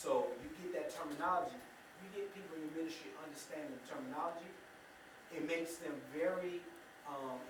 So you get that terminology, you get people in your ministry understanding the terminology, it makes them very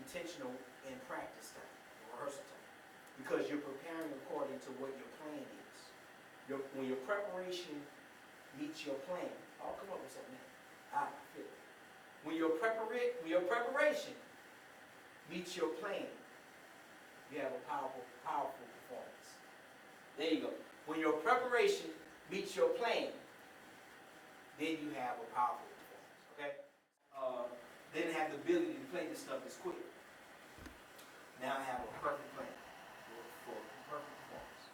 intentional in practice time, rehearsal time, because you're preparing according to what your plan is. When your preparation meets your plan, I'll come up with something. I feel it. When your preparation meets your plan, you have a powerful performance. There you go. When your preparation meets your plan, then you have a powerful performance. Okay? Didn't have the ability to play this stuff as quick. Now I have a perfect plan for perfect performance.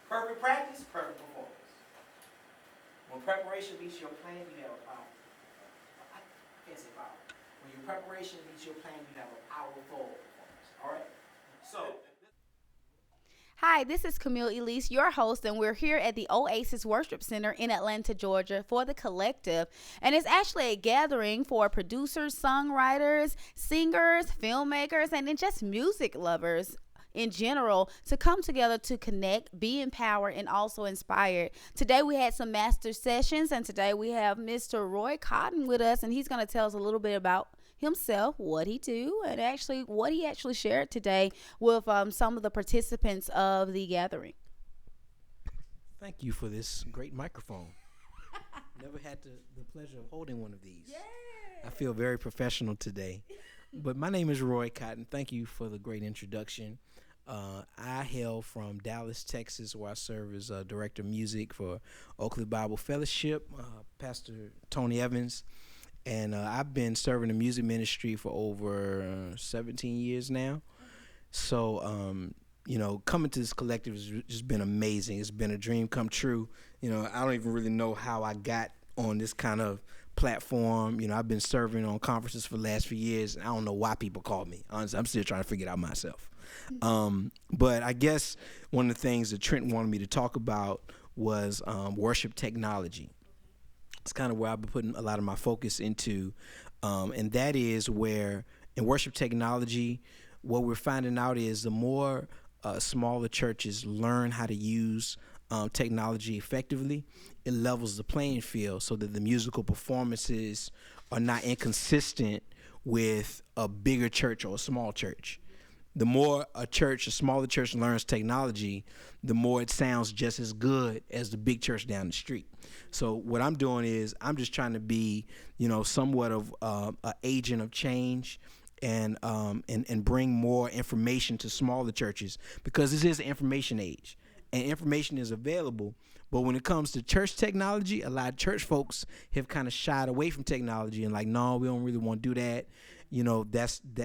Perfect practice, perfect performance. When preparation meets your plan, you have a powerful. I can't say power. When your preparation meets your plan, you have a powerful performance. All right. So. Hi, this is Camille Elise, your host, and we're here at the Oasis Worship Center in Atlanta, Georgia for the Collective. And it's actually a gathering for producers, songwriters, singers, filmmakers, and then just music lovers in general to come together to connect, be empowered, and also inspired. Today we had some master sessions, and today we have Mr. Roy Cotton with us, and he's going to tell us a little bit about himself, what he do, and actually what he actually shared today with some of the participants of the gathering. Thank you for this great microphone. Never had the pleasure of holding one of these. Yeah. I feel very professional today. But my name is Roy Cotton. Thank you for the great introduction. I hail from Dallas, Texas, where I serve as director of music for Oakley Bible Fellowship, Pastor Tony Evans. And I've been serving the music ministry for over 17 years now. So, coming to this collective has just been amazing. It's been a dream come true. I don't even really know how I got on this kind of platform. I've been serving on conferences for the last few years, and I don't know why people call me. Honestly, I'm still trying to figure it out myself. But I guess one of the things that Trent wanted me to talk about was worship technology. It's kind of where I've been putting a lot of my focus into, and that is where in worship technology, what we're finding out is the more smaller churches learn how to use technology effectively, it levels the playing field so that the musical performances are not inconsistent with a bigger church or a small church. The more a smaller church learns technology, the more it sounds just as good as the big church down the street. So what I'm doing is I'm just trying to be, somewhat of an agent of change and bring more information to smaller churches, because this is an information age and information is available. But when it comes to church technology, a lot of church folks have kind of shied away from technology and like, no, we don't really want to do that.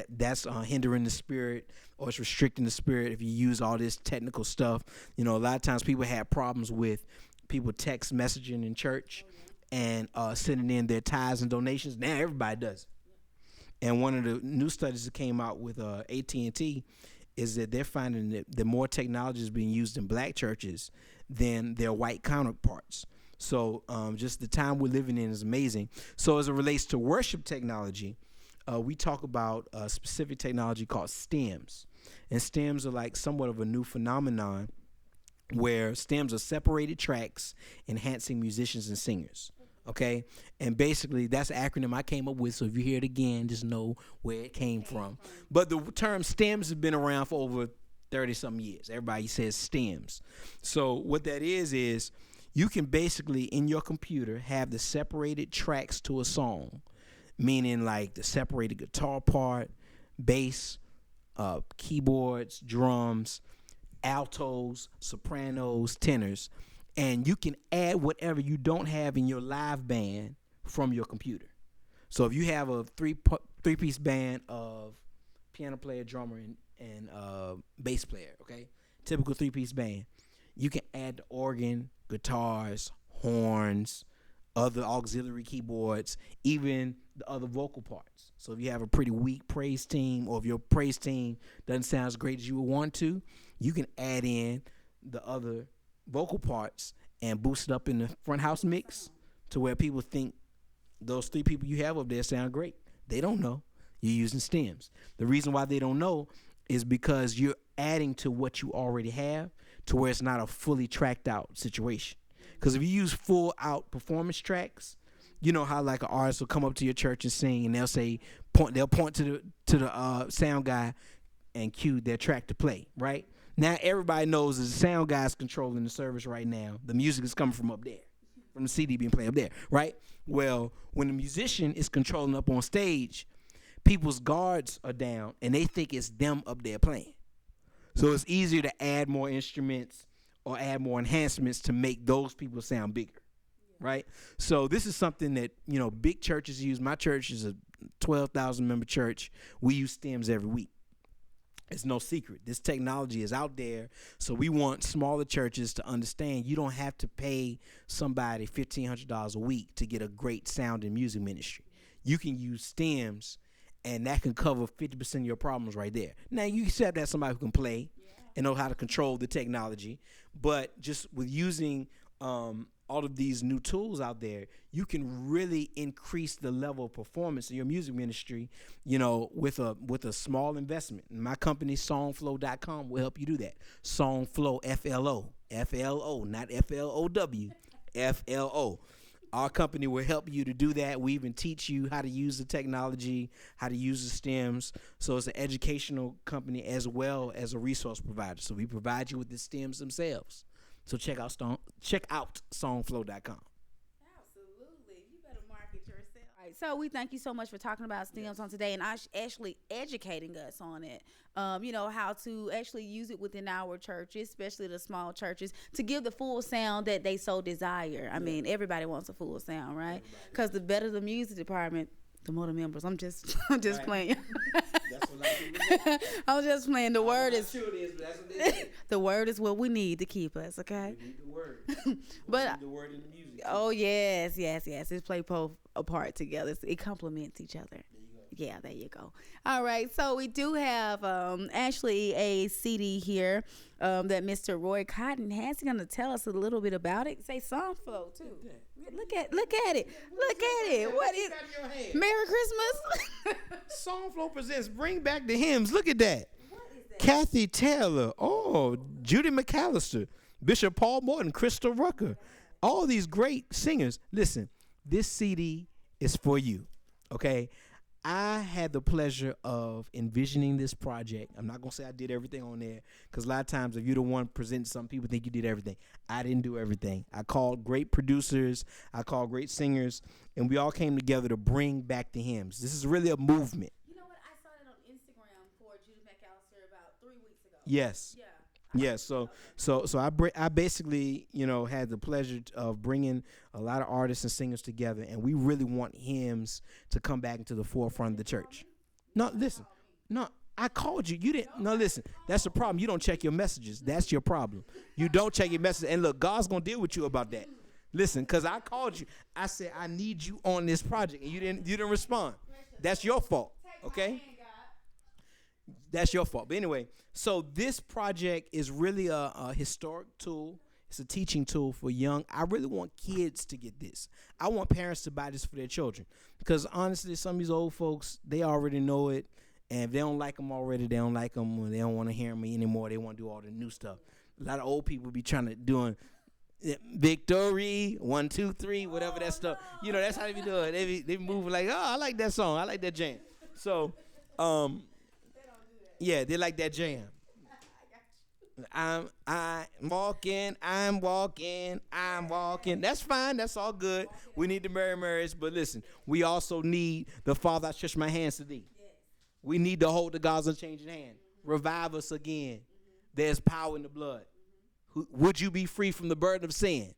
That's hindering the spirit, or it's restricting the spirit if you use all this technical stuff. A lot of times people have problems with people text messaging in church and sending in their tithes and donations. Now everybody does it. And one of the new studies that came out with AT&T is that they're finding that more technology is being used in black churches than their white counterparts. So just the time we're living in is amazing. So as it relates to worship technology, we talk about a specific technology called stems. And stems are like somewhat of a new phenomenon where stems are separated tracks enhancing musicians and singers. Okay? And basically, that's an acronym I came up with, so if you hear it again, just know where it came from. But the term stems has been around for over 30-some years. Everybody says stems. So what that is you can basically, in your computer, have the separated tracks to a song, meaning like the separated guitar part, bass, keyboards, drums, altos, sopranos, tenors, and you can add whatever you don't have in your live band from your computer. So if you have a three-piece band of piano player, drummer, and bass player, okay, typical three-piece band, you can add the organ, guitars, horns, other auxiliary keyboards, even the other vocal parts. So if you have a pretty weak praise team, or if your praise team doesn't sound as great as you would want to, you can add in the other vocal parts and boost it up in the front house mix to where people think those three people you have up there sound great. They don't know. You're using stems. The reason why they don't know is because you're adding to what you already have to where it's not a fully tracked out situation. Because if you use full out performance tracks, you know how like an artist will come up to your church and sing, and they'll point to the sound guy and cue their track to play, right? Now everybody knows that the sound guy's controlling the service right now. The music is coming from up there, from the CD being played up there, right? Well, when the musician is controlling up on stage, people's guards are down and they think it's them up there playing. So it's easier to add more instruments or add more enhancements to make those people sound bigger, right? So this is something that, big churches use. My church is a 12,000 member church. We use stems every week. It's no secret. This technology is out there, so we want smaller churches to understand you don't have to pay somebody $1,500 a week to get a great sounding music ministry. You can use stems, and that can cover 50% of your problems right there. Now, you still have to have somebody who can play and know how to control the technology, but just with using all of these new tools out there, you can really increase the level of performance in your music ministry, with a small investment. And my company, songflow.com, will help you do that. Songflow, F-L-O, not F-L-O-W, F-L-O. Our company will help you to do that. We even teach you how to use the technology, how to use the stems. So it's an educational company as well as a resource provider. So we provide you with the stems themselves. So check out songflow.com. Absolutely. You better market yourself. All right, so we thank you so much for talking about stems on today and actually educating us on it. How to actually use it within our churches, especially the small churches, to give the full sound that they so desire. I mean, everybody wants a full sound, right? Because the better the music department, the more the members. I'm just Right. playing. That's what I do. I'm just playing. The word is Sure it is, but that's what they say. the word is what we need to keep us, okay? We need the word. But we need the word in the music. Too. oh yes. It's play both apart together. It complements each other. There you go. Yeah, there you go. All right, so we do have actually a CD here that Mr. Roy Cotton has. He's gonna tell us a little bit about it. Say Songflow too. Look at it. Look at it. What is? Merry Christmas. Songflow presents Bring Back the Hymns. Look at that. What is that? Kathy Taylor. Oh, Judy McAllister. Bishop Paul Morton. Crystal Rucker. All these great singers. Listen, this CD is for you, okay? I had the pleasure of envisioning this project. I'm not going to say I did everything on there, because a lot of times if you're the one presenting something, people think you did everything. I didn't do everything. I called great producers. I called great singers, and we all came together to bring back the hymns. This is really a movement. You know what? I saw it on Instagram for Judy McAllister about 3 weeks ago. Yes. Yeah. Yes, so I basically, had the pleasure of bringing a lot of artists and singers together, and we really want hymns to come back into the forefront of the church. No, listen. No, I called you. You didn't. No, listen. That's the problem. You don't check your messages. That's your problem. You don't check your messages. And look, God's going to deal with you about that. Listen, because I called you. I said, I need you on this project, and you didn't respond. That's your fault, okay? That's your fault. But anyway, so this project is really a historic tool. It's a teaching tool for young. I really want kids to get this. I want parents to buy this for their children. Because honestly, some of these old folks, they already know it. And if they don't like them already, they don't like them. Or they don't want to hear me anymore. They want to do all the new stuff. A lot of old people be trying to doing victory, 1, 2, 3, whatever that stuff. That's how they be doing. They be moving like, oh, I like that song. I like that jam. So, yeah, they like that jam. I'm walking. That's fine. That's all good. We need the Mary Marys, but listen, we also need the Father, I stretch my hands to thee. We need to hold the God's unchanging hand. Revive us again. There's power in the blood. Would you be free from the burden of sin?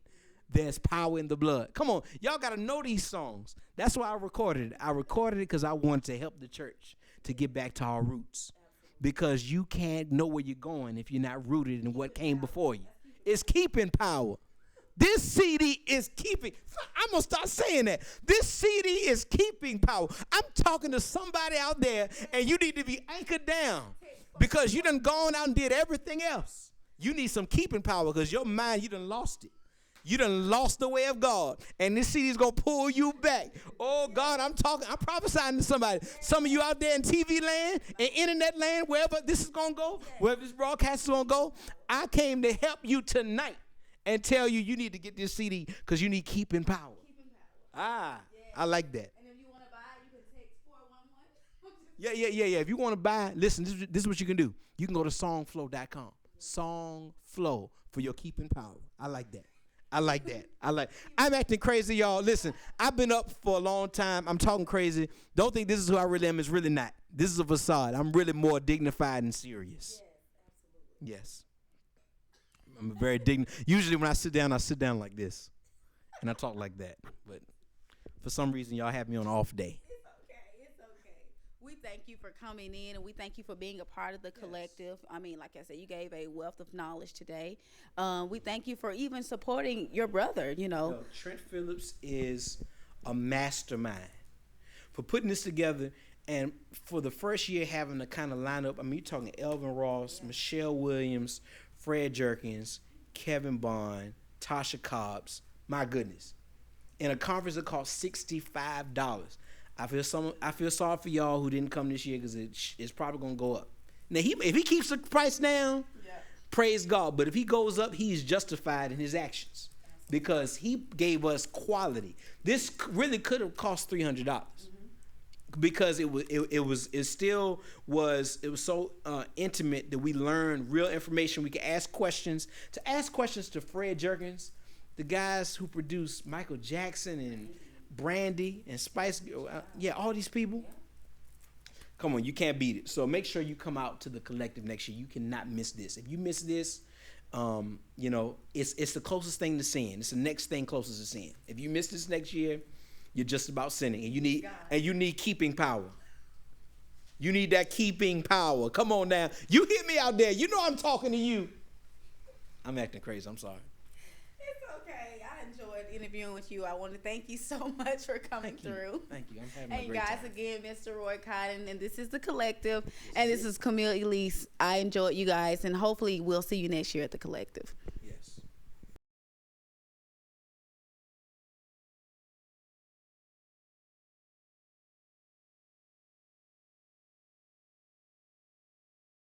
There's power in the blood. Come on, y'all got to know these songs. That's why I recorded it. I recorded it because I wanted to help the church to get back to our roots. Because you can't know where you're going if you're not rooted in what came before you. It's keeping power. This CD is keeping. I'm going to start saying that. This CD is keeping power. I'm talking to somebody out there, and you need to be anchored down because you done gone out and did everything else. You need some keeping power because your mind, you done lost it. You done lost the way of God. And this CD is going to pull you back. Oh, God, I'm prophesying to somebody. Some of you out there in TV land and internet land, wherever this is going to go, wherever this broadcast is going to go, I came to help you tonight. and tell you you need to get this CD because you need keeping power. Ah, I like that. And if you want to buy, you can text 411. Yeah. If you want to buy, listen, this is what you can do. You can go to songflow.com. Songflow for your keeping power. I like that. I'm acting crazy, y'all. Listen, I've been up for a long time. I'm talking crazy. Don't think this is who I really am. It's really not. This is a facade. I'm really more dignified and serious. Yes. I'm very dignified. Usually when I sit down like this. And I talk like that. But for some reason, y'all have me on an off day. It's okay. We thank you for coming in, and we thank you for being a part of the collective. I mean, like I said, you gave a wealth of knowledge today. We thank you for even supporting your brother, Trent Phillips is a mastermind for putting this together. And for the first year having the kind of lineup, I mean, you're talking Elvin Ross, Michelle Williams, Fred Jerkins, Kevin Bond, Tasha Cobbs. My goodness. In a conference that cost $65. I feel sorry for y'all who didn't come this year because it's probably going to go up. Now, if he keeps the price down, praise God. But if he goes up, he's justified in his actions because he gave us quality. This really could have cost $300 because it was so intimate that we learned real information. We could ask questions. To ask questions to Fred Jerkins, the guys who produced Michael Jackson and Brandy and Spice Girl, all these people. Come on, you can't beat it. So make sure you come out to the collective next year. You cannot miss this. If you miss this, it's the closest thing to sin. It's the next thing closest to sin. If you miss this next year, you're just about sinning, and you need keeping power. You need that keeping power. Come on now, you hear me out there. You know I'm talking to you. I'm acting crazy. I'm sorry. I enjoyed interviewing with you. I want to thank you so much for coming through. Thank you. I'm having a and great guys, time. again, Mr. Roy Cotton, and this is the collective, and this is Camille Elise. I enjoyed you guys, and hopefully we'll see you next year at the collective.